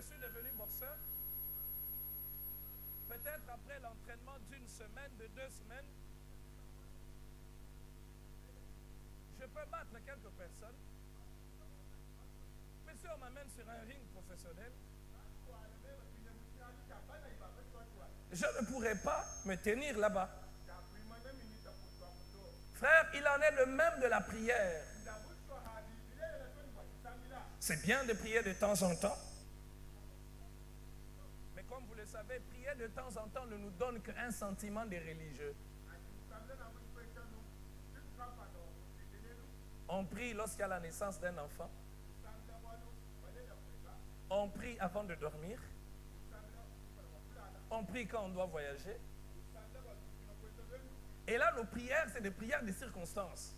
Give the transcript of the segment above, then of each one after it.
suis devenu boxeur, peut-être après l'entraînement d'une semaine, de 2 semaines, je peux battre quelques personnes. Mais si on m'amène sur un ring professionnel, je ne pourrai pas me tenir là-bas. Frère, il en est le même de la prière. C'est bien de prier de temps en temps. Mais comme vous le savez, prier de temps en temps ne nous donne qu'un sentiment de religieux. On prie lorsqu'il y a la naissance d'un enfant. On prie avant de dormir. On prie quand on doit voyager. Et là, nos prières, c'est des prières de circonstances.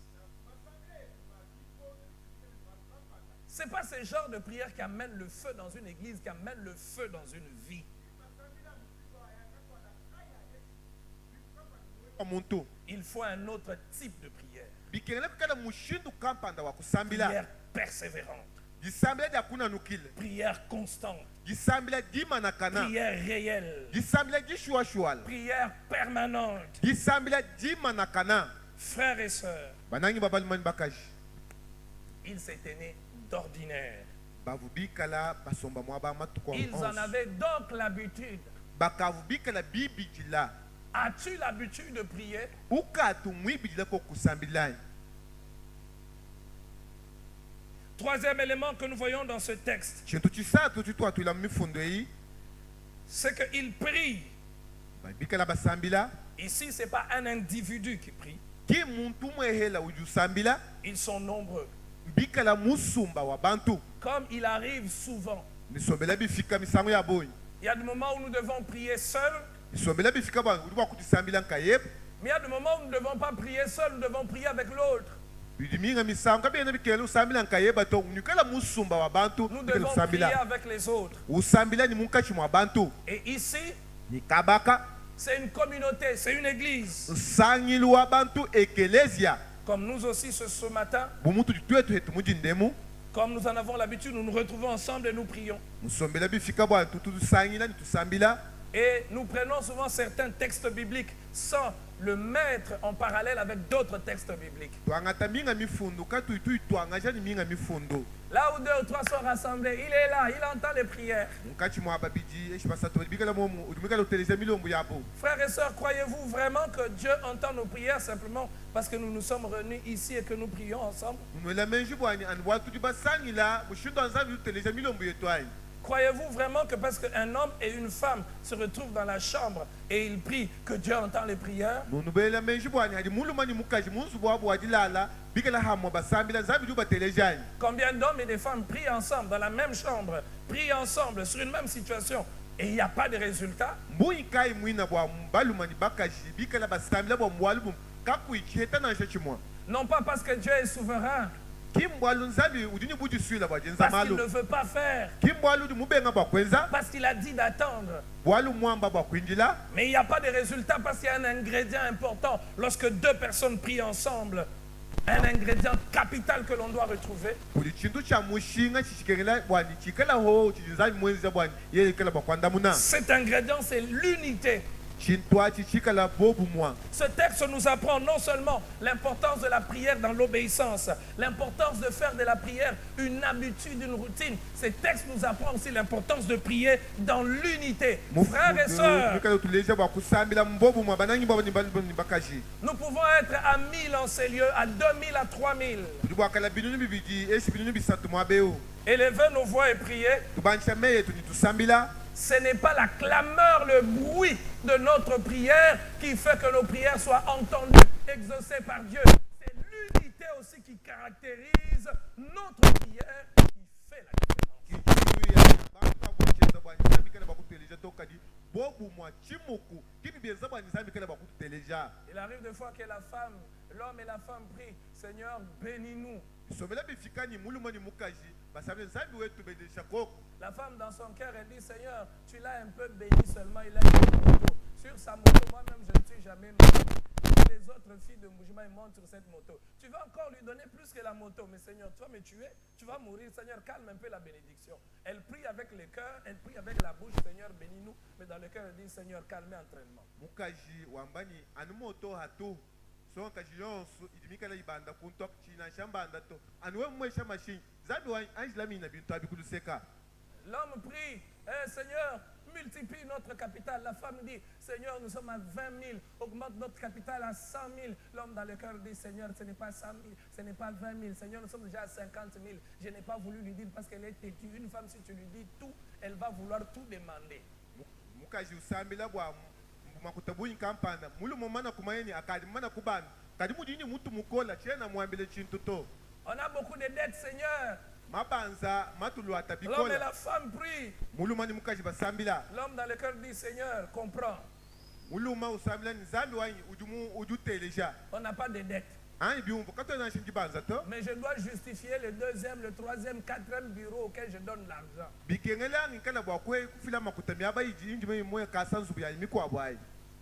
Ce n'est pas ce genre de prière qui amène le feu dans une église, qui amène le feu dans une vie. Il faut un autre type de prière. Prière persévérante. Prière constante. Prière réelle. Prière permanente. Frères et sœurs, ils s'étaient nés d'ordinaire. Ils en avaient donc l'habitude. As-tu l'habitude de prier? Troisième élément que nous voyons dans ce texte, c'est qu'il prie. Ici, ce n'est pas un individu qui prie. Ils sont nombreux. Comme il arrive souvent. Il y a des moments où nous devons prier seuls. Mais il y a des moments où nous ne devons pas prier seuls, nous devons prier avec l'autre. Nous devons prier avec les autres. Et ici, c'est une communauté, c'est une église. Comme nous aussi ce matin, comme nous en avons l'habitude, nous nous retrouvons ensemble et nous prions. Et nous prenons souvent certains textes bibliques sans le mettre en parallèle avec d'autres textes bibliques. Là où 2 ou 3 sont rassemblés, il est là, il entend les prières. Frères et sœurs, croyez-vous vraiment que Dieu entend nos prières simplement parce que nous nous sommes réunis ici et que nous prions ensemble? Croyez-vous vraiment que parce qu'un homme et une femme se retrouvent dans la chambre et ils prient, que Dieu entend les prières? Combien d'hommes et de femmes prient ensemble dans la même chambre, prient ensemble sur une même situation et il n'y a pas de résultat? Non pas parce que Dieu est souverain, parce qu'il ne veut pas faire, parce qu'il a dit d'attendre. Mais il n'y a pas de résultat parce qu'il y a un ingrédient important lorsque 2 personnes prient ensemble. Un ingrédient capital que l'on doit retrouver. Cet ingrédient, c'est l'unité. Ce texte nous apprend non seulement l'importance de la prière dans l'obéissance, l'importance de faire de la prière une habitude, une routine. Ce texte nous apprend aussi l'importance de prier dans l'unité. Frères et sœurs, nous pouvons être à 1000 en ces lieux, à 2000, à 3000. Élever nos voix et prier. Ce n'est pas la clameur, le bruit de notre prière qui fait que nos prières soient entendues, exaucées par Dieu. C'est l'unité aussi qui caractérise notre prière qui fait la différence. Il arrive des fois que l'homme et la femme prient, Seigneur, bénis-nous. La femme dans son cœur, elle dit, Seigneur, tu l'as un peu béni seulement, il a une moto. Sur sa moto, moi-même, je ne suis jamais marié. les autres filles de Moujima montent sur cette moto. Tu vas encore lui donner plus que la moto. Mais Seigneur, tu vas me tuer, tu vas mourir. Seigneur, calme un peu la bénédiction. Elle prie avec le cœur, elle prie avec la bouche. Seigneur, bénis-nous. Mais dans le cœur, elle dit, Seigneur, calmez entraînement. Mukaji wambani anumoto hato. So kaji yonso idimika la ibanda kuntok china shamba andato. Anuwe mwesha machine. Zabi wa anjilami na bintu abikuluseka. L'homme prie, Seigneur, multiplie notre capital. La femme dit, Seigneur, nous sommes à 20 000, augmente notre capital à 100 000. L'homme dans le cœur dit, Seigneur, ce n'est pas 100 000, ce n'est pas 20 000. Seigneur, nous sommes déjà à 50 000. Je n'ai pas voulu lui dire parce qu'elle est têtue. Une femme, si tu lui dis tout, elle va vouloir tout demander. Mukaji usambila bwa makutabu kampanda. Mulu momana kumayeni akadi mana kubana. Kadi mudini mutu mukola chena muambile chintuto. On a beaucoup de dettes, Seigneur. L'homme et la femme prient. L'homme dans le cœur dit, Seigneur, comprends. On n'a pas de dette. Mais je dois justifier le deuxième, le troisième, quatrième bureau auquel je donne l'argent.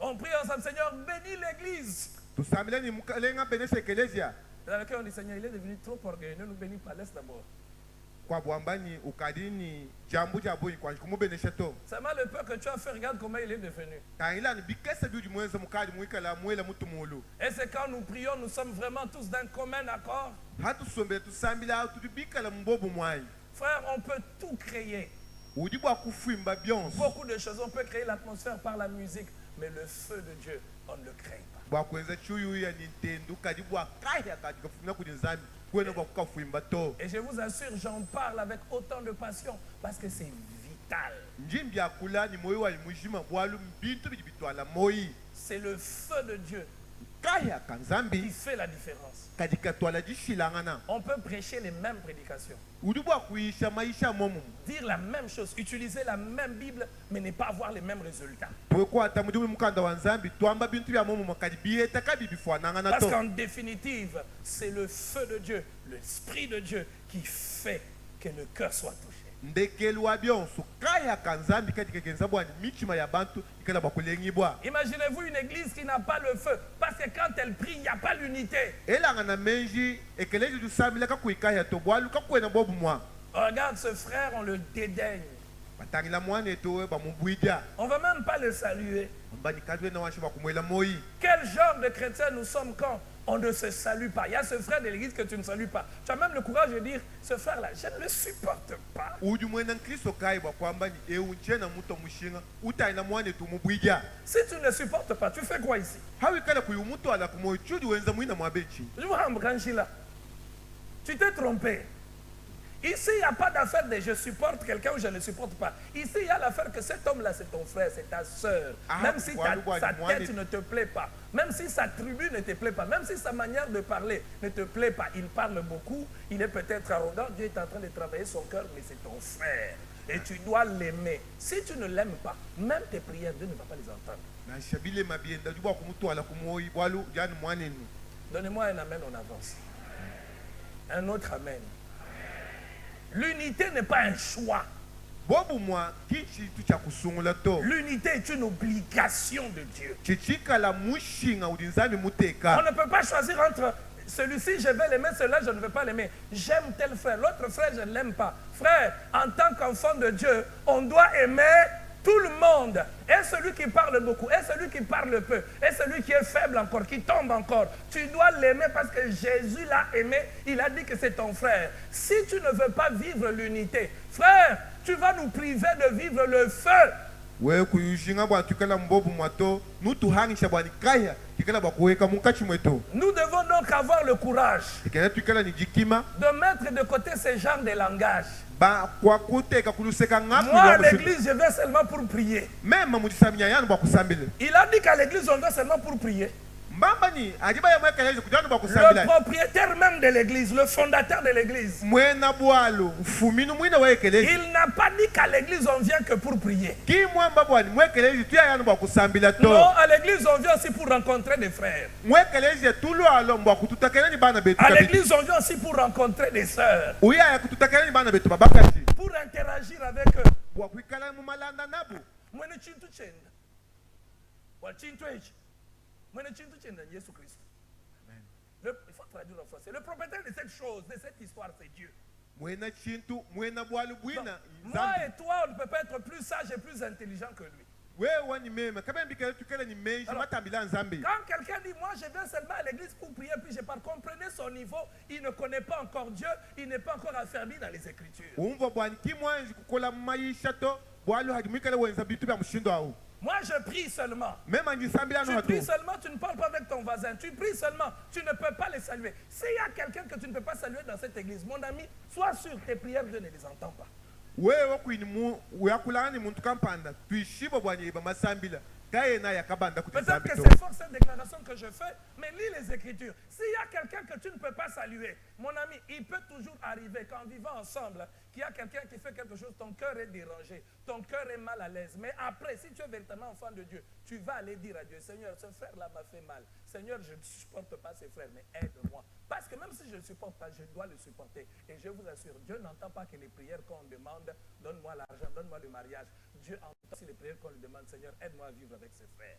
On prie ensemble, Seigneur, bénis l'église. Dans le cœur, on dit, Seigneur, il est devenu trop orgueilleux. Ne nous bénis pas, laisse d'abord. Seulement le peu que tu as fait, regarde comment il est devenu. Et c'est quand nous prions, nous sommes vraiment tous d'un commun accord. Frère, on peut tout créer. Beaucoup de choses, on peut créer l'atmosphère par la musique, mais le feu de Dieu, on ne le crée pas. Et je vous assure, j'en parle avec autant de passion parce que c'est vital. C'est le feu de Dieu qui fait la différence. On peut prêcher les mêmes prédications, dire la même chose, utiliser la même Bible, mais ne pas avoir les mêmes résultats. Parce qu'en définitive, c'est le feu de Dieu, l'Esprit de Dieu qui fait que le cœur soit touché. Imaginez-vous une église qui n'a pas le feu, parce que quand elle prie, il n'y a pas l'unité. Regarde ce frère, on le dédaigne. On ne va même pas le saluer. Quel genre de chrétien nous sommes quand on ne se salue pas? Il y a ce frère de l'église que tu ne salues pas. Tu as même le courage de dire, ce frère-là, je ne le supporte pas. Si tu ne le supportes pas, tu fais quoi ici? Tu t'es trompé. Ici, il n'y a pas d'affaire de je supporte quelqu'un ou je ne le supporte pas. Ici, il y a l'affaire que cet homme-là, c'est ton frère, c'est ta soeur. Même si sa tête ne te plaît pas, même si sa tribu ne te plaît pas, même si sa manière de parler ne te plaît pas, il parle beaucoup, il est peut-être arrogant, Dieu est en train de travailler son cœur, mais c'est ton frère. Et tu dois l'aimer. Si tu ne l'aimes pas, même tes prières, Dieu ne va pas les entendre. Donnez-moi un amen, on avance. Un autre amen. L'unité n'est pas un choix. L'unité est une obligation de Dieu. On ne peut pas choisir entre celui-ci, je vais l'aimer, celui-là, je ne veux pas l'aimer. J'aime tel frère, l'autre frère, je ne l'aime pas. Frère, en tant qu'enfant de Dieu, on doit aimer tout le monde, et celui qui parle beaucoup, et celui qui parle peu, et celui qui est faible encore, qui tombe encore, tu dois l'aimer parce que Jésus l'a aimé, il a dit que c'est ton frère. Si tu ne veux pas vivre l'unité, frère, tu vas nous priver de vivre le feu. Nous devons donc avoir le courage de mettre de côté ce genre de langage. Moi, à l'église, je vais seulement pour prier. Il a dit qu'à l'église, on va seulement pour prier. Le propriétaire même de l'église, le fondateur de l'église, il n'a pas dit qu'à l'église on vient que pour prier. Non, à l'église on vient aussi pour rencontrer des frères. À l'église on vient aussi pour rencontrer des sœurs. Pour interagir avec eux. Il faut traduire en français. Le propriétaire de cette chose, de cette histoire, c'est Dieu. Moi et toi, on ne peut pas être plus sage et plus intelligent que lui. Alors, quand quelqu'un dit, moi je viens seulement à l'église pour prier, puis je pars, comprenez son niveau, il ne connaît pas encore Dieu, il n'est pas encore affermi dans les Écritures. Moi je prie seulement. Tu pries seulement, tu ne parles pas avec ton voisin. Tu pries seulement, tu ne peux pas les saluer. S'il y a quelqu'un que tu ne peux pas saluer dans cette église, mon ami, sois sûr, tes prières, Dieu ne les entend pas. Peut-être que c'est fort cette déclaration que je fais, mais lis les Écritures. S'il y a quelqu'un que tu ne peux pas saluer, mon ami, il peut toujours arriver qu'en vivant ensemble, qu'il y a quelqu'un qui fait quelque chose, ton cœur est dérangé, ton cœur est mal à l'aise. Mais après, si tu es véritablement enfant de Dieu, tu vas aller dire à Dieu, Seigneur, ce frère-là m'a fait mal. Seigneur, je ne supporte pas ce frère, mais aide-moi. Parce que même si je ne supporte pas, je dois le supporter. Et je vous assure, Dieu n'entend pas que les prières qu'on demande, donne-moi l'argent, donne-moi le mariage. Dieu entend aussi les prières qu'on lui demande, Seigneur, aide-moi à vivre avec ses frères.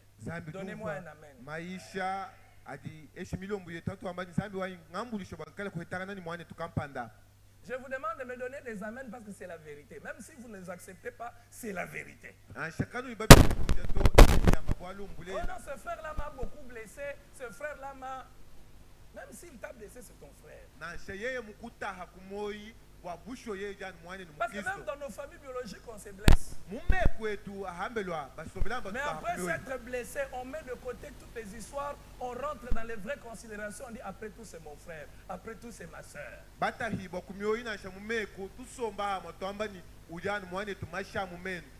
Donnez-moi un amen. Maisha adi eshimilombu yetatu ambaji zambi wa ngambulisho bankala kuhetana ni mwane tukampanda. Je vous demande de me donner des amens parce que c'est la vérité. Même si vous ne les acceptez pas, c'est la vérité. Oh non, ce frère-là m'a beaucoup blessé. Ce frère-là m'a... Même s'il t'a blessé, c'est ton frère. Parce que même dans nos familles biologiques, on se blesse. Mais après s'être blessé, on met de côté toutes les histoires, on rentre dans les vraies considérations, on dit après tout c'est mon frère, après tout c'est ma soeur.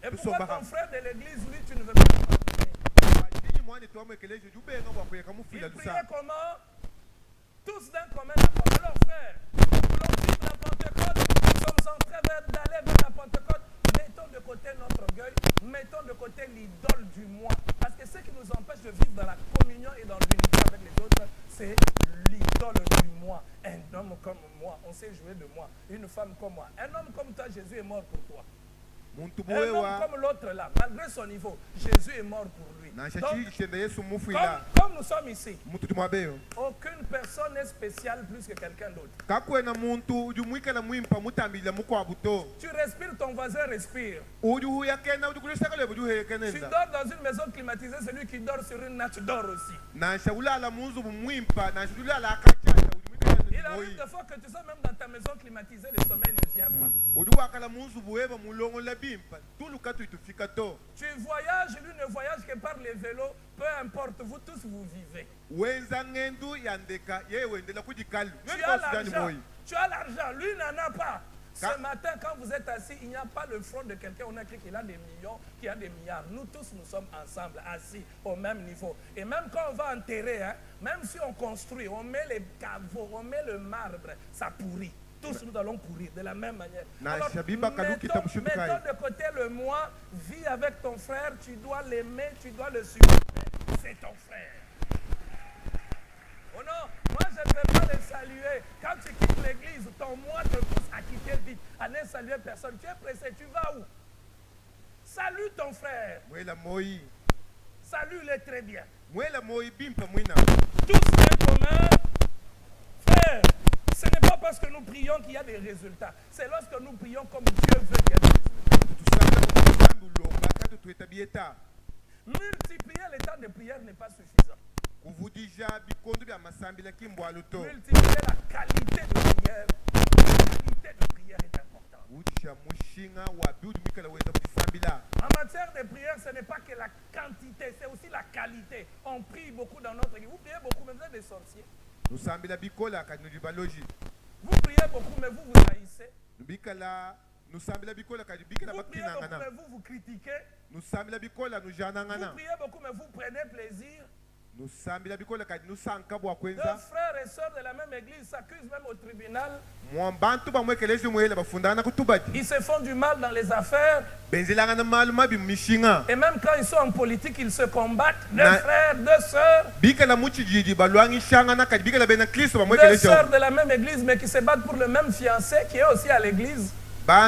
Et pourquoi ton frère de l'église, lui, tu ne veux pas le pardonner? Il priait comment? Tous d'un commun accord. Alors frère, nous voulons vivre la Pentecôte, nous sommes en train d'aller vers la Pentecôte. Mettons de côté notre orgueil, mettons de côté l'idole du moi. Parce que ce qui nous empêche de vivre dans la communion et dans l'unité avec les autres, c'est l'idole du moi. Un homme comme moi, on sait jouer de moi. Une femme comme moi. Un homme comme toi, Jésus est mort pour toi. Un homme comme l'autre là, malgré son niveau, Jésus est mort pour lui. Donc, comme nous sommes ici, aucune personne n'est spéciale plus que quelqu'un d'autre. Tu respires, ton voisin respire. Tu dors dans une maison climatisée, celui qui dort sur une natte dort aussi. Il arrive des fois que tu sois même dans ta maison climatisée, le sommeil ne vient pas. Tu voyages, lui ne voyage que par les vélos, peu importe, vous tous vous vivez. Tu as l'argent, lui n'en a pas. Ce matin, quand vous êtes assis, il n'y a pas le front de quelqu'un, on a cru qu'il a des millions, qu'il a des milliards. Nous tous, nous sommes ensemble, assis au même niveau. Et même quand on va enterrer, hein, même si on construit, on met les caveaux, on met le marbre, ça pourrit. Tous nous allons pourrir de la même manière. Alors, mettons de côté le moi, vis avec ton frère, tu dois l'aimer, tu dois le supporter. C'est ton frère. Oh non, moi je ne vais pas les saluer. Quand tu quittes l'église, ton moi te pousse à quitter vite, à ne saluer personne. Tu es pressé, tu vas où? Salue ton frère. Salue-le très bien. Tous en commun. Frère, ce n'est pas parce que nous prions qu'il y a des résultats. C'est lorsque nous prions comme Dieu veut qu'il y ait des résultats. Multiplier les temps de prière n'est pas suffisant. Multiplier la qualité de prière. La qualité de prière est importante. En matière de prière, ce n'est pas que la quantité, c'est aussi la qualité. On prie beaucoup dans notre église. Vous priez beaucoup, mais vous êtes des sorciers. Vous priez beaucoup, mais vous haïssez. Vous priez beaucoup, mais vous critiquez. Vous priez beaucoup, mais vous prenez plaisir. Deux frères et sœurs de la même église s'accusent même au tribunal. Ils se font du mal dans les affaires. Et même quand ils sont en politique, ils se combattent. Deux frères, deux sœurs. Deux sœurs de la même église, mais qui se battent pour le même fiancé qui est aussi à l'église. Et puis vous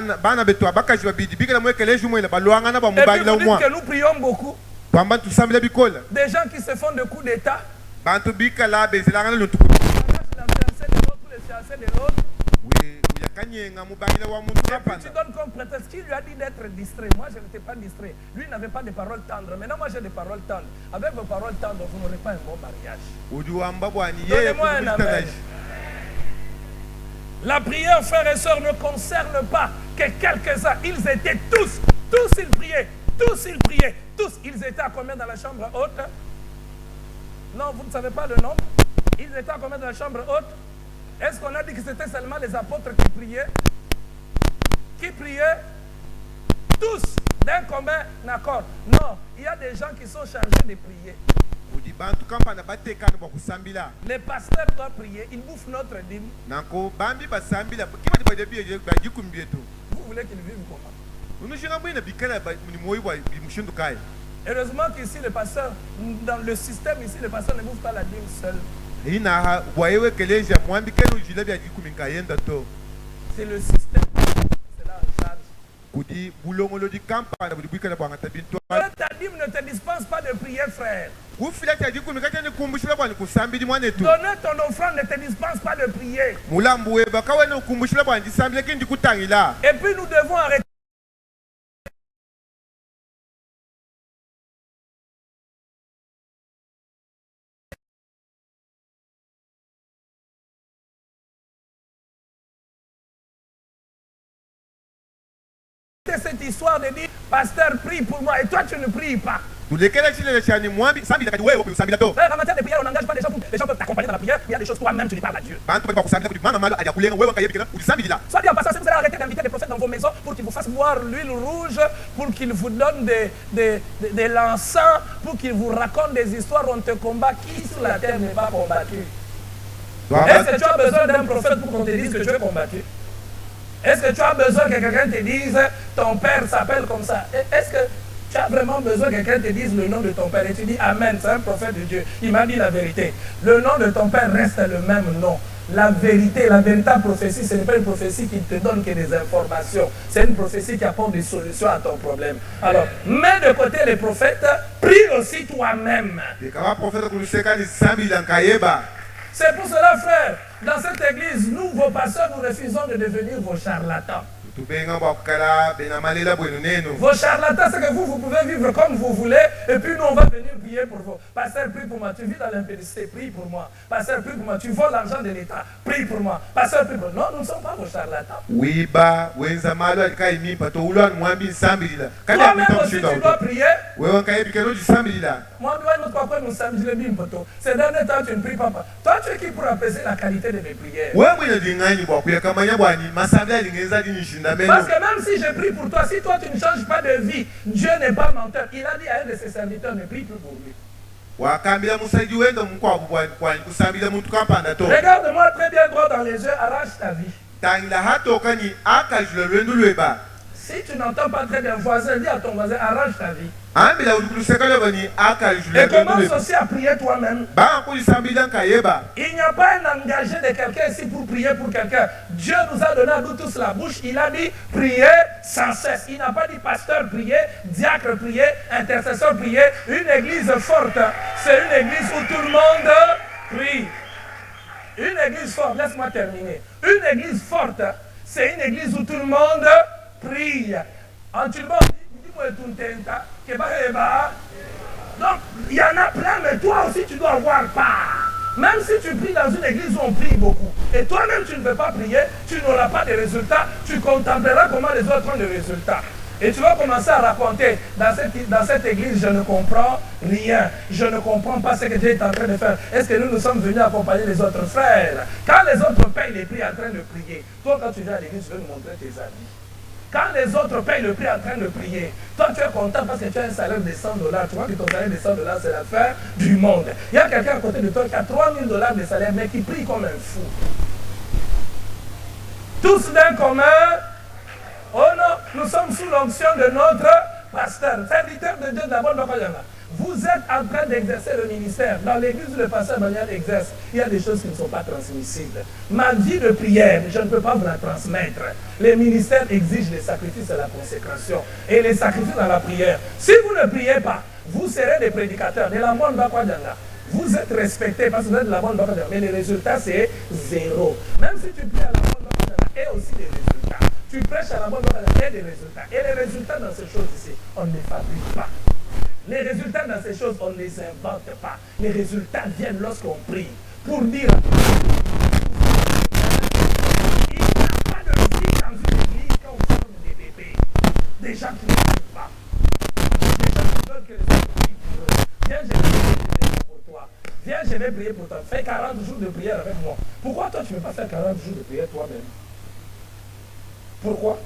dites que nous prions beaucoup. Des gens qui se font de coups d'état. Et puis tu donnes comme prétexte qu'il lui a dit d'être distrait. Moi, je n'étais pas distrait. Lui n'avait pas de paroles tendres. Maintenant, moi, j'ai des paroles tendres. Avec vos paroles tendres, vous n'aurez pas un bon mariage. Donnez-moi un amen. La prière, frères et sœurs, ne concerne pas que quelques-uns. Ils étaient tous ils priaient. Tous, ils étaient à combien dans la chambre haute? Non, vous ne savez pas le nombre. Ils étaient à combien dans la chambre haute? Est-ce qu'on a dit que c'était seulement les apôtres qui priaient? Qui priaient? Tous, d'un commun accord. Non, il y a des gens qui sont chargés de prier. Les pasteurs doivent prier, ils bouffent notre dîme. Vous voulez qu'ils vivent comment? Heureusement qu'ici, le pasteur, dans le système ici, le pasteur ne bouffe pas la dîme seul. C'est le système. C'est là en charge. Ta dîme ne te dispense pas de prier, frère. Donner ton offrande ne te dispense pas de prier. Et puis nous devons arrêter. Cette histoire de dire, pasteur, prie pour moi, et toi tu ne pries pas. En matière de prière, on n'engage pas les gens. Les gens peuvent t'accompagner dans la prière, il y a des choses toi-même, tu dis parles à Dieu. Soit dit en passant, si vous allez arrêter d'inviter des prophètes dans vos maisons pour qu'ils vous fassent boire l'huile rouge, pour qu'ils vous donnent des l'encens, pour qu'ils vous racontent des histoires où on te combat, qui sur la terre n'est pas combattu? Est-ce que tu as besoin d'un prophète pour qu'on te dise que tu es combattu? Est-ce que tu as besoin que quelqu'un te dise ton père s'appelle comme ça? Est-ce que tu as vraiment besoin que quelqu'un te dise le nom de ton père? Et tu dis Amen, c'est un prophète de Dieu. Il m'a dit la vérité. Le nom de ton père reste le même nom. La vérité, la véritable prophétie, ce n'est pas une prophétie qui te donne que des informations. C'est une prophétie qui apporte des solutions à ton problème. Alors, mets de côté les prophètes, prie aussi toi-même. C'est pour cela, frère, dans cette église, nous, vos pasteurs, nous refusons de devenir vos charlatans. Vos charlatans, c'est que vous pouvez vivre comme vous voulez, et puis nous, on va venir prier pour vous. Pasteur, prie pour moi. Tu vis dans l'impudicité, prie pour moi. Pasteur, prie pour moi. Tu voles l'argent de l'État, prie pour moi. Pasteur, prie pour moi. Non, nous ne sommes pas vos charlatans. Toi-même aussi, tu dois prier. Moi, ces derniers temps, tu ne pries pas. Toi, tu es qui pour apaiser la qualité de mes prières? Parce que même si je prie pour toi, si toi tu ne changes pas de vie, Dieu n'est pas menteur. Il a dit à un de ses serviteurs, ne prie plus pour lui. Regarde-moi très bien droit dans les yeux, arrache ta vie. Si tu n'entends pas très bien voisin, dis à ton voisin, arrange ta vie. Et commence aussi à prier toi-même. Il n'y a pas un engagé de quelqu'un ici pour prier pour quelqu'un. Dieu nous a donné à nous tous la bouche. Il a dit prier sans cesse. Il n'a pas dit pasteur prier, diacre prier, intercesseur prier. Une église forte, c'est une église où tout le monde prie. Une église forte, laisse-moi terminer. Une église forte, c'est une église où tout le monde prie. En tout le monde, donc, il y en a plein, mais toi aussi tu dois avoir part. Même si tu pries dans une église où on prie beaucoup, et toi-même tu ne veux pas prier, tu n'auras pas de résultats, tu contempleras comment les autres ont des résultats. Et tu vas commencer à raconter, dans cette église, je ne comprends rien. Je ne comprends pas ce que Dieu est en train de faire. Est-ce que nous sommes venus accompagner les autres frères? Quand les autres payent les prix en train de prier, toi quand tu viens à l'église, tu veux nous montrer tes amis. Quand les autres payent le prix en train de prier, toi tu es content parce que tu as un salaire de $100. Tu vois que ton salaire de $100, c'est l'affaire du monde. Il y a quelqu'un à côté de toi qui a $3000 de salaire, mais qui prie comme un fou. Tous d'un commun, oh non, nous sommes sous l'onction de notre pasteur. Serviteur de Dieu d'abord, Vous êtes en train d'exercer le ministère. Dans l'église où le pasteur Emmanuel exerce, il y a des choses qui ne sont pas transmissibles. Ma vie de prière, je ne peux pas vous la transmettre. Les ministères exigent les sacrifices et la consécration. Et les sacrifices dans la prière. Si vous ne priez pas, vous serez des prédicateurs. Vous êtes respectés parce que vous êtes de la bonne Bakwa, mais les résultats, c'est zéro. Même si tu pries à la bonne Bakwa, il y a aussi des résultats. Tu prêches à la bonne Bakwa, il y a des résultats. Et les résultats dans ces choses ici, on ne les fabrique pas. Les résultats dans ces choses, on ne les invente pas. Les résultats viennent lorsqu'on prie. Pour dire, il n'y a pas de vie dans une église quand on forme des bébés. Des gens qui ne prient pas. Des gens qui veulent que les autres prient pour eux. Viens, je vais prier pour toi. Viens, je vais prier pour toi. Fais 40 jours de prière avec moi. Pourquoi toi, tu ne veux pas faire 40 jours de prière toi-même? Pourquoi?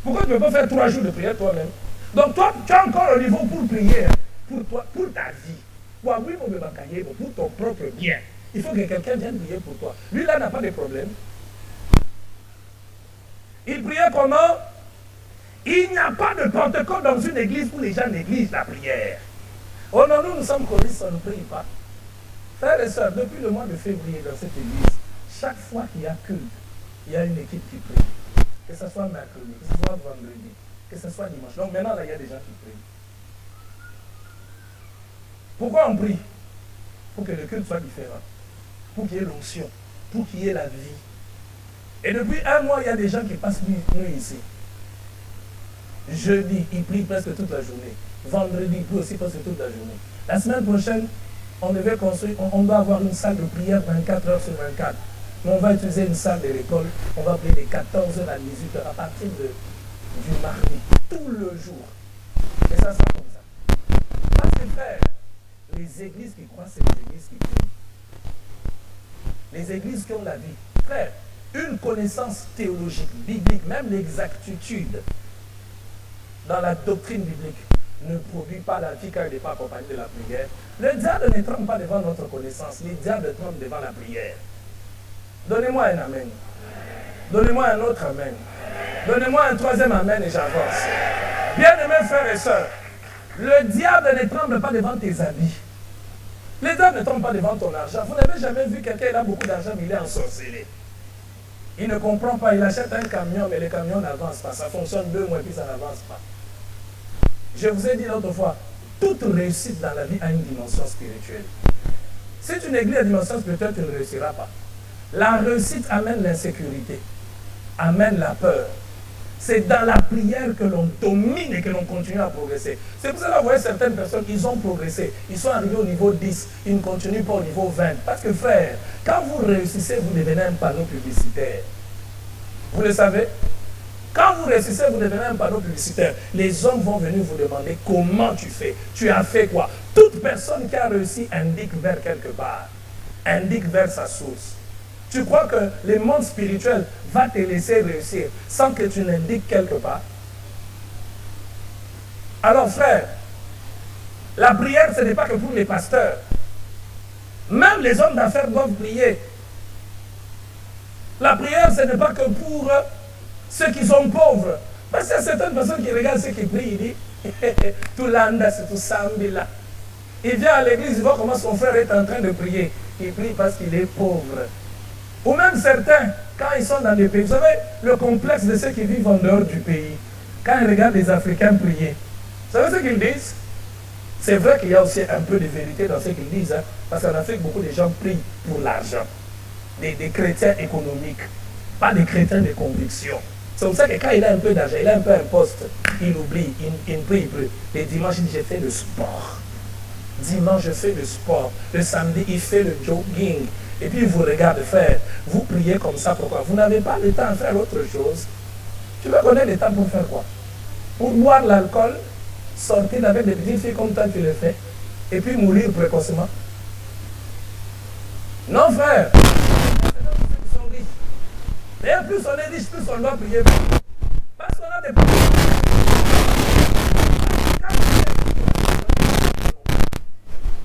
Pourquoi tu ne veux pas faire 3 jours de prière toi-même? Donc toi, tu as encore un niveau pour prier, pour toi, pour ta vie. Pour ton propre bien. Il faut que quelqu'un vienne prier pour toi. Lui là n'a pas de problème. Il priait comment? Il n'y a pas de Pentecôte dans une église où les gens négligent la prière. Oh non, nous sommes choristes, on ne prie pas. Frères et sœurs, depuis le mois de février dans cette église, chaque fois qu'il y a culte, il y a une équipe qui prie. Que ce soit mercredi, que ce soit vendredi, que ce soit dimanche. Donc maintenant, là, il y a des gens qui prient. Pourquoi on prie? Pour que le culte soit différent. Pour qu'il y ait l'onction. Pour qu'il y ait la vie. Et depuis un mois, il y a des gens qui passent nuit ici. Jeudi, ils prient presque toute la journée. Vendredi, ils prient aussi presque toute la journée. La semaine prochaine, on devait construire, on doit avoir une salle de prière 24 heures sur 24. Mais on va utiliser une salle de l'école. On va prier de 14h à 18h à partir du mardi, tout le jour. Et ça sera comme ça. Parce que frère, les églises qui croient, c'est les églises qui prient. Les églises qui ont la vie. Frère, une connaissance théologique, biblique, même l'exactitude dans la doctrine biblique ne produit pas la vie car il n'est pas accompagné de la prière. Le diable ne tremble pas devant notre connaissance, le diable tremble devant la prière. Donnez-moi un amen. Donnez-moi un autre amen. Donnez-moi un troisième amen et j'avance. Bien-aimés frères et sœurs, le diable ne tremble pas devant tes habits. Le diable ne tremble pas devant ton argent. Vous n'avez jamais vu quelqu'un qui a beaucoup d'argent mais il est ensorcelé. Il ne comprend pas, il achète un camion mais le camion n'avance pas. Ça fonctionne 2 mois et puis ça n'avance pas. Je vous ai dit l'autre fois, toute réussite dans la vie a une dimension spirituelle. Si tu négliges la dimension spirituelle, tu ne réussiras pas. La réussite amène l'insécurité, amène la peur. C'est dans la prière que l'on domine et que l'on continue à progresser. C'est pour ça que vous voyez certaines personnes, ils ont progressé. Ils sont arrivés au niveau 10, ils ne continuent pas au niveau 20. Parce que frère, quand vous réussissez, vous devenez un panneau publicitaire. Vous le savez? Quand vous réussissez, vous devenez un panneau publicitaire. Les hommes vont venir vous demander comment tu fais. Tu as fait quoi? Toute personne qui a réussi indique vers quelque part. Indique vers sa source. Tu crois que le monde spirituel va te laisser réussir sans que tu l'indiques quelque part? Alors frère, la prière ce n'est pas que pour les pasteurs. Même les hommes d'affaires doivent prier. La prière ce n'est pas que pour ceux qui sont pauvres. Parce qu'il y a certaines personnes qui regardent ceux qui prient, ils disent tout l'anda, c'est tout sambila. Il vient à l'église, il voit comment son frère est en train de prier. Il prie parce qu'il est pauvre. Ou même certains, quand ils sont dans des pays, vous savez, le complexe de ceux qui vivent en dehors du pays, quand ils regardent les Africains prier, vous savez ce qu'ils disent? C'est vrai qu'il y a aussi un peu de vérité dans ce qu'ils disent, hein, parce qu'en Afrique, beaucoup de gens prient pour l'argent. Des chrétiens économiques, pas des chrétiens de conviction. C'est pour ça que quand il a un peu d'argent, il a un peu un poste, il oublie, il ne prie plus. Les dimanches, il dit, j'ai fait le sport. Dimanche, je fais le sport. Le samedi, il fait le jogging. Et puis, il vous regarde faire. Vous priez comme ça, pourquoi? Vous n'avez pas le temps de faire autre chose. Tu veux connaître le temps pour faire quoi? Pour boire l'alcool, sortir avec des petites filles comme toi, tu le fais, et puis mourir précocement? Non, frère. Ils sont riches. Et plus on est riche, plus on doit prier. Parce qu'on a des problèmes.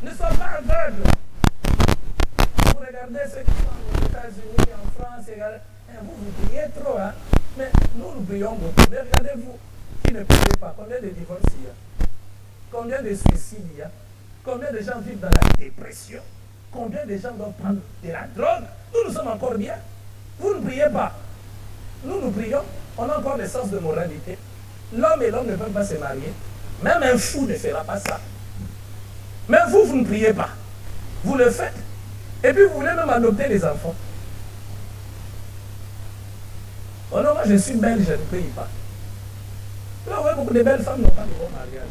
Ne sois pas aveugle. Vous regardez ceux qui sont aux États-Unis, en France, vous priez trop, hein? Mais nous prions beaucoup. Mais regardez-vous qui ne priez pas. Combien de divorces il y a? Combien de suicides il y a? Combien de gens vivent dans la dépression? Combien de gens doivent prendre de la drogue? Nous sommes encore bien. Vous ne priez pas. Nous prions. On a encore le sens de moralité. L'homme et l'homme ne peuvent pas se marier. Même un fou ne fera pas ça. Mais vous ne priez pas. Vous le faites. Et puis vous voulez même adopter les enfants. Oh non, moi je suis belle, je ne prie pas. Là, vous voyez, beaucoup de belles femmes n'ont pas de bon mariage.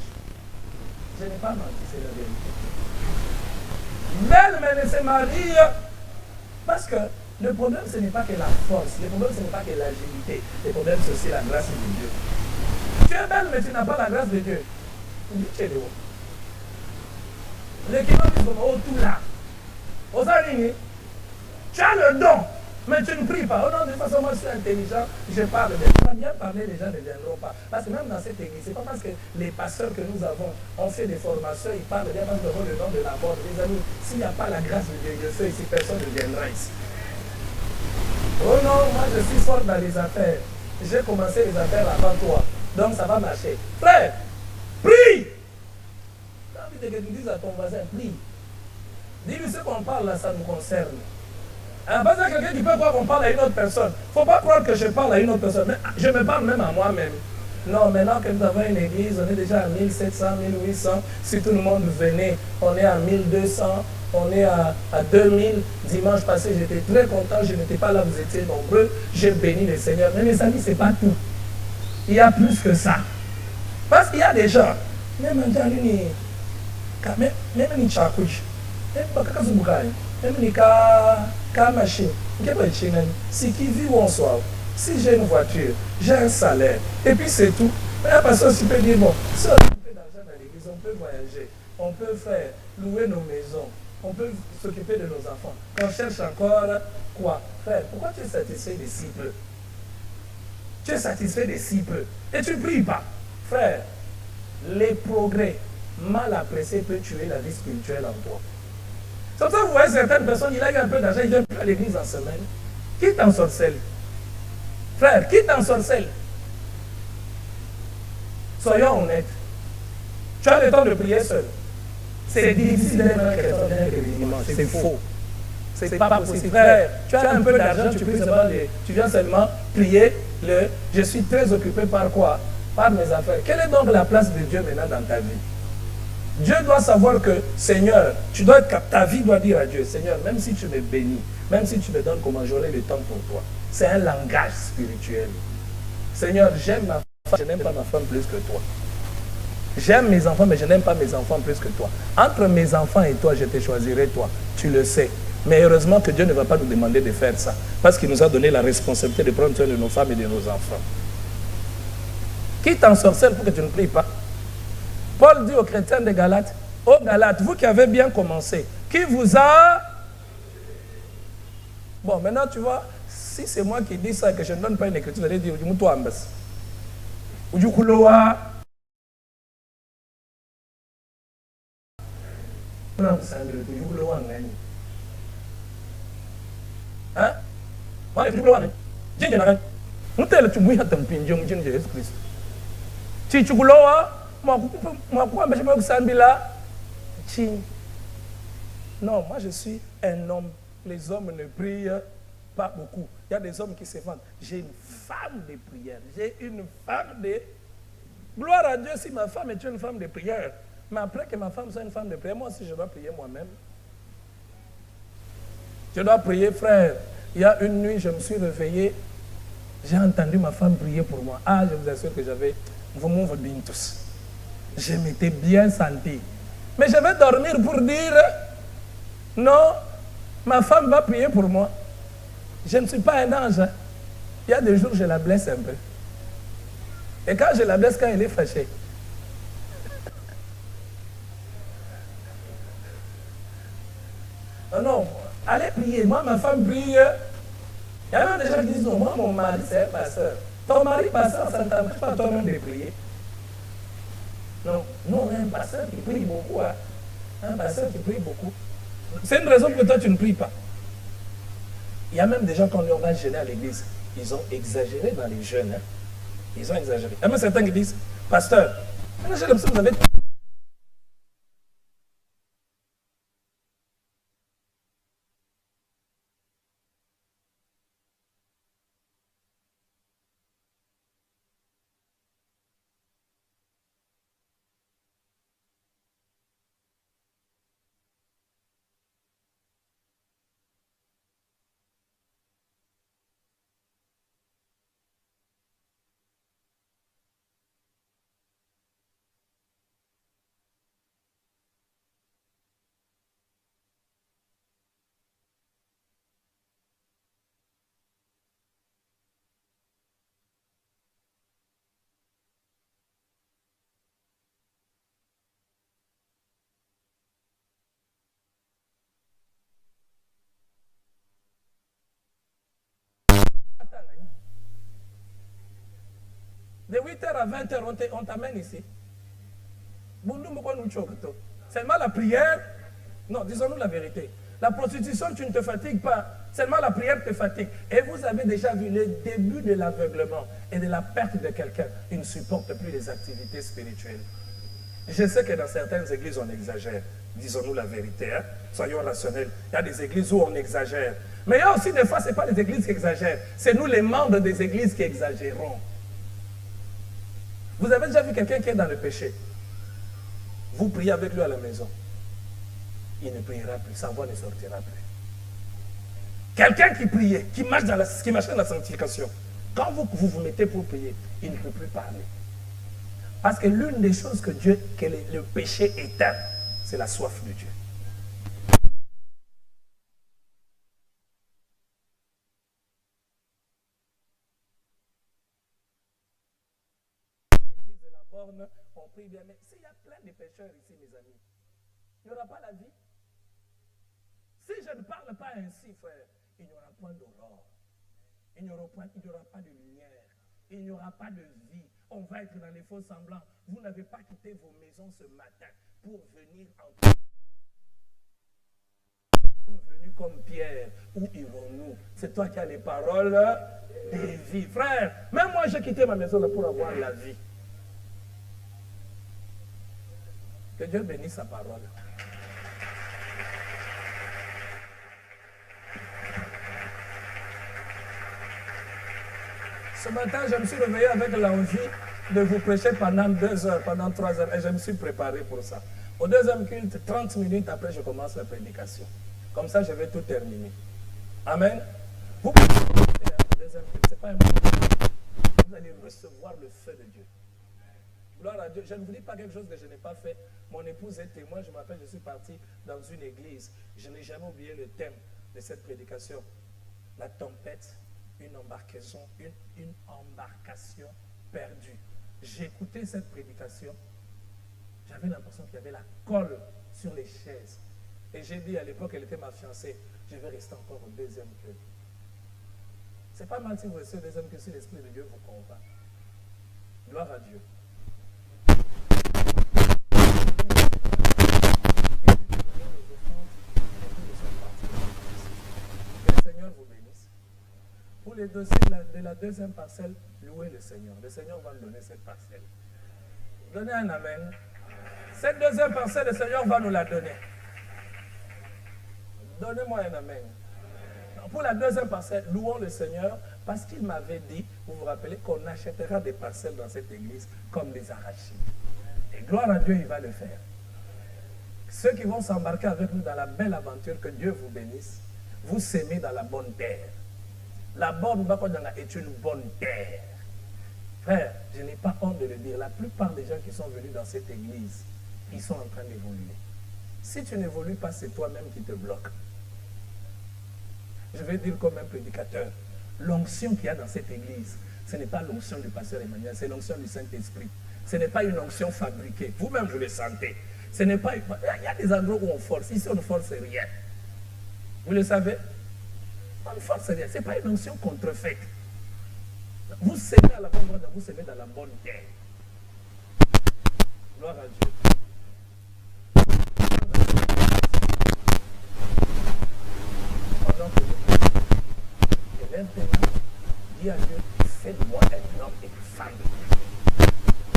Je n'ai pas menti, c'est la vérité. Belle, mais ne se marie. Parce que le problème, ce n'est pas que la force. Le problème, ce n'est pas que l'agilité. Le problème, c'est aussi la grâce de Dieu. Tu es belle, mais tu n'as pas la grâce de Dieu. Tu es de où? L'équivalent dit comme, oh, tout là. Aux araignées. Tu as le don, mais tu ne pries pas. Oh non, de toute façon, moi, je suis intelligent, je parle. Mais tu vas bien parler, les gens ne viendront pas. Parce que même dans cette église, ce n'est pas parce que les pasteurs que nous avons ont fait des formations, ils parlent bien parce qu'ils ont le nom de la mort. Les amis, s'il n'y a pas la grâce de Dieu, je sais ici, personne ne viendra ici. Oh non, moi, je suis fort dans les affaires. J'ai commencé les affaires avant toi. Donc, ça va marcher. Frère, prie! T'as envie de que tu dises à ton voisin, prie. Dis-lui ce qu'on parle là, ça nous concerne. À base de quelqu'un qui peut croire qu'on parle à une autre personne. Il ne faut pas croire que je parle à une autre personne. Mais je me parle même à moi-même. Non, maintenant que nous avons une église, on est déjà à 1700, 1800. Si tout le monde venait, on est à 1200, on est à 2000. Dimanche passé, j'étais très content. Je n'étais pas là, vous étiez nombreux. J'ai béni le Seigneur. Mais mes amis, ce n'est pas tout. Il y a plus que ça. Parce qu'il y a des gens, même en Jalini, même en Chakouch, même en machine, si qui vit où on soit, si j'ai une voiture, j'ai un salaire, et puis c'est tout. Mais la personne qui peut dire, bon, si on a un peu d'argent dans l'église, on peut voyager, on peut faire, louer nos maisons, on peut s'occuper de nos enfants. On cherche encore quoi? Frère, pourquoi tu es satisfait de si peu? Tu es satisfait de si peu. Et tu ne pries pas. Frère, les progrès mal appréciés peuvent tuer la vie spirituelle en toi. C'est pour ça que vous voyez certaines personnes, il a eu un peu d'argent, il vient plus à l'église en semaine. Qui t'ensorcelle? Frère, qui t'ensorcelle? Soyons honnêtes. Tu as le temps de prier seul. C'est difficile d'être un chrétien d'un dimanche. C'est faux. C'est pas possible. Frère, tu as un peu d'argent, tu viens seulement prier. Je suis très occupé par quoi? Par mes affaires. Quelle est donc la place de Dieu maintenant dans ta vie? Dieu doit savoir que, Seigneur, ta vie doit dire à Dieu, Seigneur, même si tu me bénis, même si tu me donnes comment j'aurai le temps pour toi. C'est un langage spirituel. Seigneur, j'aime ma femme, je n'aime pas ma femme plus que toi. J'aime mes enfants, mais je n'aime pas mes enfants plus que toi. Entre mes enfants et toi, je te choisirai toi. Tu le sais. Mais heureusement que Dieu ne va pas nous demander de faire ça. Parce qu'il nous a donné la responsabilité de prendre soin de nos femmes et de nos enfants. Qui t'ensorcelle pour que tu ne pries pas? Paul dit aux chrétiens de Galates, ô Galates, vous qui avez bien commencé, qui vous a... Bon, maintenant tu vois, si c'est moi qui dis ça et que je ne donne pas une écriture, je vais dire, toi ambas. Ou du couloir. Non, c'est un peu du couloir. Hein? Moi, je suis couloir. Je ne sais pas. Nous t'es là, tu mouilles à ton pignon, je ne sais pas. Tu es couloir. Non, moi je suis un homme. Les hommes ne prient pas beaucoup. Il y a des hommes qui se vendent. J'ai une femme de prière. J'ai une femme de... Gloire à Dieu si ma femme est une femme de prière. Mais après que ma femme soit une femme de prière, moi aussi je dois prier moi-même. Je dois prier, frère. Il y a une nuit, je me suis réveillé. J'ai entendu ma femme prier pour moi. Ah, je vous assure que j'avais... Vous m'ouvrez bien tous. Je m'étais bien senti. Mais je vais dormir pour dire, non, ma femme va prier pour moi. Je ne suis pas un ange. Il y a des jours, je la blesse un peu. Et quand je la blesse, quand elle est fâchée. Oh non, allez prier. Moi, ma femme prie. Il y a même des gens qui disent, non, moi, mon mari, c'est un pasteur. Ton mari, pasteur, ça ne t'empêche pas toi-même de prier. Non, non, un pasteur qui prie beaucoup. Hein. Un pasteur qui prie beaucoup. C'est une raison pour que toi, tu ne pries pas. Il y a même des gens, quand on va jeûner à l'église, ils ont exagéré dans les jeûnes. Hein. Ils ont exagéré. Il y a même certains qui disent, pasteur, vous avez De 8h à 20h, on t'amène ici. Seulement la prière, non, disons-nous la vérité. La prostitution, tu ne te fatigues pas. Seulement la prière te fatigue. Et vous avez déjà vu le début de l'aveuglement et de la perte de quelqu'un. Il ne supporte plus les activités spirituelles. Je sais que dans certaines églises, on exagère. Disons-nous la vérité. Hein? Soyons rationnels. Il y a des églises où on exagère. Mais il y a aussi des fois, ce n'est pas les églises qui exagèrent. C'est nous, les membres des églises, qui exagérons. Vous avez déjà vu quelqu'un qui est dans le péché. Vous priez avec lui à la maison. Il ne priera plus. Sa voix ne sortira plus. Quelqu'un qui priait, qui marche dans la sanctification. Quand vous mettez pour prier, il ne peut plus parler. Parce que l'une des choses que le péché éteint, c'est la soif de Dieu. L'église de la borne, on prie bien, mais s'il y a plein de pécheurs ici, mes amis, il n'y aura pas la vie. Si je ne parle pas ainsi, frère, il n'y aura point d'aurore. Il n'y aura pas de lumière. Il n'y aura pas de vie. On va être dans les faux semblants. Vous n'avez pas quitté vos maisons ce matin pour venir en... Venu comme Pierre. Où irons-nous? C'est toi qui as les paroles des vies. Frère, même moi j'ai quitté ma maison pour avoir la vie. Que Dieu bénisse sa parole. Ce matin, je me suis réveillé avec l'envie de vous prêcher pendant 2 heures, pendant 3 heures, et je me suis préparé pour ça. Au deuxième culte, 30 minutes après, je commence la prédication. Comme ça, je vais tout terminer. Amen. Vous pouvez écouter au deuxième culte, ce n'est pas un moment. Vous allez recevoir le feu de Dieu. Gloire à Dieu. Je ne vous dis pas quelque chose que je n'ai pas fait. Mon épouse est témoin. Je me rappelle, je suis parti dans une église. Je n'ai jamais oublié le thème de cette prédication. La tempête. Une embarcation perdue. J'ai écouté cette prédication. J'avais l'impression qu'il y avait la colle sur les chaises. Et j'ai dit à l'époque, elle était ma fiancée, je vais rester encore au deuxième culte. C'est pas mal si vous restez au deuxième culte si l'Esprit de Dieu vous convainc. Gloire à Dieu. Que le Seigneur vous bénisse. Pour les dossiers de la deuxième parcelle, louez le Seigneur. Le Seigneur va nous donner cette parcelle. Donnez un amen. Cette deuxième parcelle, le Seigneur va nous la donner. Donnez-moi un amen. Pour la deuxième parcelle, louons le Seigneur parce qu'il m'avait dit, vous vous rappelez, qu'on achètera des parcelles dans cette église comme des arachides. Et gloire à Dieu, il va le faire. Ceux qui vont s'embarquer avec nous dans la belle aventure, que Dieu vous bénisse, vous s'aimez dans la bonne terre. La borne est une bonne terre. Frère, je n'ai pas honte de le dire. La plupart des gens qui sont venus dans cette église, ils sont en train d'évoluer. Si tu n'évolues pas, c'est toi-même qui te bloque. Je vais dire comme un prédicateur, l'onction qu'il y a dans cette église, ce n'est pas l'onction du pasteur Emmanuel, c'est l'onction du Saint-Esprit. Ce n'est pas une onction fabriquée. Vous-même, vous le sentez. Ce n'est pas... Il y a des endroits où on force. Ici, on ne force rien. Vous le savez? On ne force rien. Ce n'est pas une onction contrefaite. Vous s'aimez à la bonne voie, vous s'aimez dans la bonne terre. Gloire à Dieu. Pendant que je lève-toi, dis à Dieu, fais de moi un homme et une femme.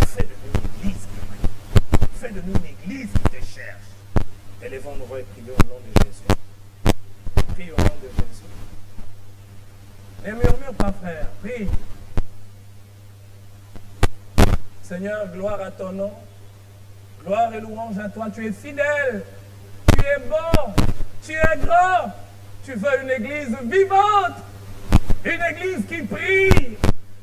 Fais de nous une église. Fais de nous une église qui te cherche. Élevons-nous et prions au nom de Jésus. Prie au nom de Jésus. Ne murmure pas, frère. Prie. Seigneur, gloire à ton nom. Gloire et louange à toi. Tu es fidèle. Tu es bon. Tu es grand. Tu veux une église vivante. Une église qui prie.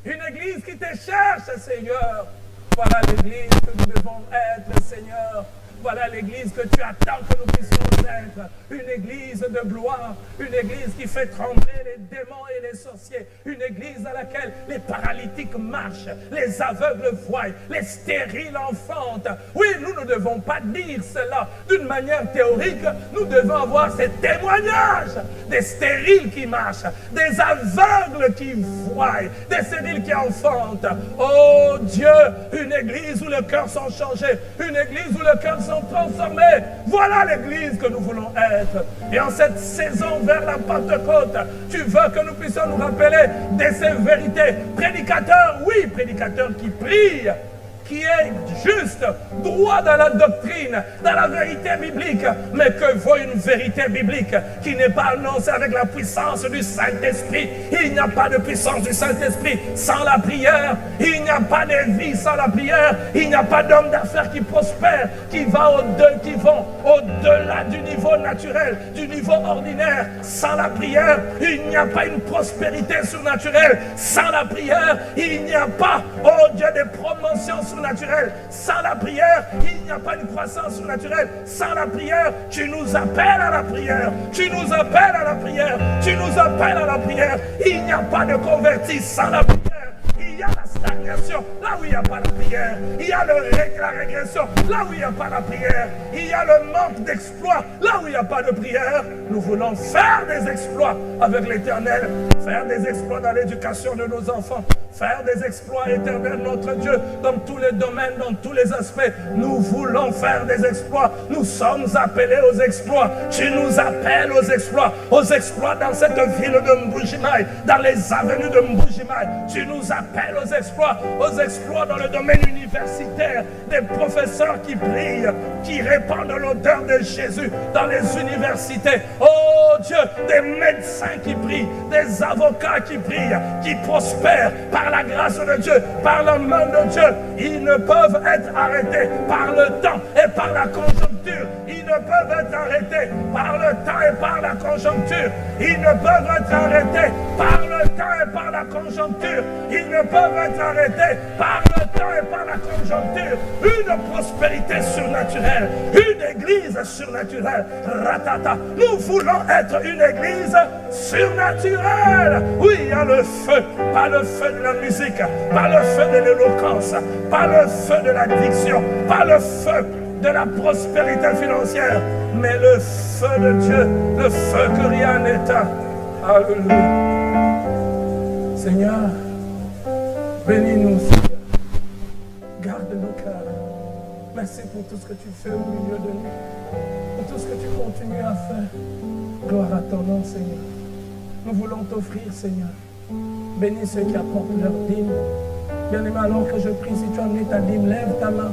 Une église qui te cherche, Seigneur. Voilà l'église que nous devons être, Seigneur. Voilà l'église que tu attends que nous puissions être. Une église de gloire, une église qui fait trembler les démons et les sorciers, une église dans laquelle les paralytiques marchent, les aveugles voient, les stériles enfantent. Oui, nous ne devons pas dire cela d'une manière théorique, nous devons avoir ces témoignages des stériles qui marchent, des aveugles qui voient, des stériles qui enfantent. Oh Dieu, une église où les cœurs sont changés, une église où les cœurs sont transformés. Voilà l'église que nous voulons être. Et en cette saison vers la Pentecôte, tu veux que nous puissions nous rappeler de ces vérités. Prédicateurs, oui, prédicateurs qui prient, qui est juste, droit dans la doctrine, dans la vérité biblique, mais que vaut une vérité biblique qui n'est pas annoncée avec la puissance du Saint-Esprit. Il n'y a pas de puissance du Saint-Esprit sans la prière. Il n'y a pas de vie sans la prière. Il n'y a pas d'homme d'affaires qui prospère, qui vont au-delà du niveau naturel, du niveau ordinaire. Sans la prière, il n'y a pas une prospérité surnaturelle. Sans la prière, il n'y a pas, oh Dieu, des promotions surnaturelles. Sans la prière, il n'y a pas une croissance surnaturelle. Sans la prière, tu nous appelles à la prière. Tu nous appelles à la prière. Tu nous appelles à la prière. Il n'y a pas de convertis sans la prière. Il y a la stagnation, là où il n'y a pas la prière. Il y a la régression, là où il n'y a pas la prière. Il y a le manque d'exploits, là où il n'y a pas de prière. Nous voulons faire des exploits avec l'Éternel, faire des exploits dans l'éducation de nos enfants, faire des exploits éternels, notre Dieu, dans tous les domaines, dans tous les aspects. Nous voulons faire des exploits. Nous sommes appelés aux exploits. Tu nous appelles aux exploits dans cette ville de Mbujimaï, dans les avenues de Mbujimaï. Tu nous appelles aux exploits dans le domaine universitaire, des professeurs qui prient, qui répandent l'odeur de Jésus dans les universités. Oh Dieu, des médecins qui prient, des avocats qui prient, qui prospèrent par la grâce de Dieu, par la main de Dieu. Ils ne peuvent être arrêtés par le temps et par la conjoncture. Ils ne peuvent être arrêtés par le temps et par la conjoncture. Ils ne peuvent être arrêtés par le temps et par la conjoncture. Ils ne peuvent être arrêtés par le temps et par la conjoncture. Une prospérité surnaturelle, une église surnaturelle. Ratata. Nous voulons être une église surnaturelle. Oui, il y a le feu, pas le feu de la musique, pas le feu de l'éloquence, pas le feu de la diction, pas le feu de la prospérité financière, mais le feu de Dieu, le feu que rien n'éteint. Alléluia. Seigneur, bénis-nous, garde nos cœurs. Merci pour tout ce que tu fais au milieu de nous, pour tout ce que tu continues à faire. Gloire à ton nom, Seigneur. Nous voulons t'offrir, Seigneur. Bénis ceux qui apportent leur dîme. Bien-aimé, alors que je prie, si tu as amené ta dîme, lève ta main.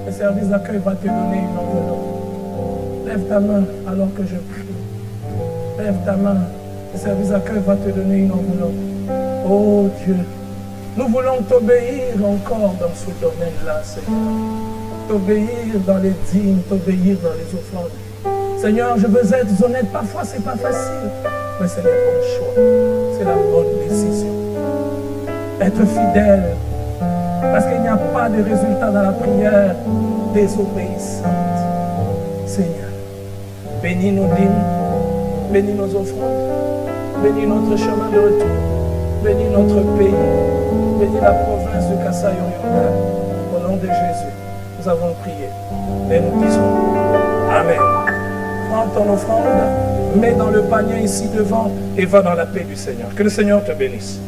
Le service d'accueil va te donner une enveloppe. Lève ta main alors que je prie. Lève ta main. Le service d'accueil va te donner une enveloppe. Oh Dieu, nous voulons t'obéir encore dans ce domaine-là, Seigneur. T'obéir dans les dîmes, t'obéir dans les offrandes. Seigneur, je veux être honnête. Parfois, c'est pas facile, mais ce n'est pas le choix. C'est la bonne décision. Être fidèle, parce qu'il n'y a pas de résultat dans la prière désobéissante. Seigneur, bénis nos dîmes, bénis nos offrandes, bénis notre chemin de retour, bénis notre pays, bénis la province du Kasaï-Oriental. Au nom de Jésus, nous avons prié et nous disons Amen. Prends ton offrande, mets dans le panier ici devant et va dans la paix du Seigneur. Que le Seigneur te bénisse.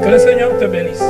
Que le Seigneur te bénisse.